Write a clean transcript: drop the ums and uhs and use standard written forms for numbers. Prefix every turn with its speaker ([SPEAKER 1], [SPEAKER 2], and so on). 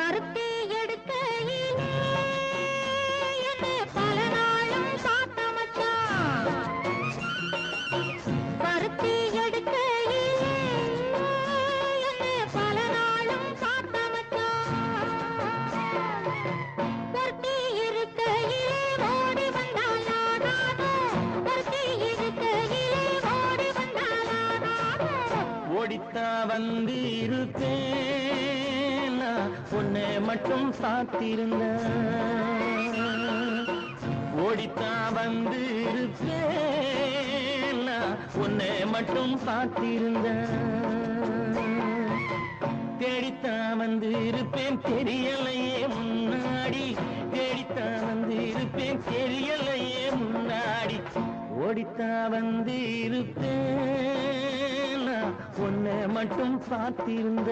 [SPEAKER 1] பருத்தி எடுக்கையிலே என்னை பல நாளும் பார்த்த மச்சான். பருத்தி எடுக்கையிலே என்னை பல நாளும் பார்த்த மச்சான். பருத்தி இருக்கையிலே ஓடி வந்தால் ஆகாதோ, பருத்தி இருக்கையிலே ஓடி வந்தால் ஆகாதோ.
[SPEAKER 2] ஓடித்தா வந்து இருப்பேன், உன்னை மட்டும் பார்த்திருந்த. ஓடித்தா வந்து இருப்பேன், உன்னை மட்டும் பார்த்திருந்த. தேடித்தா வந்து இருப்பேன் தெரியலையே முன்னாடி, தேடித்தா வந்து இருப்பேன் தெரியலையே முன்னாடி. ஓடித்தா வந்து இருப்பேன், உன்னை மட்டும் பார்த்திருந்த.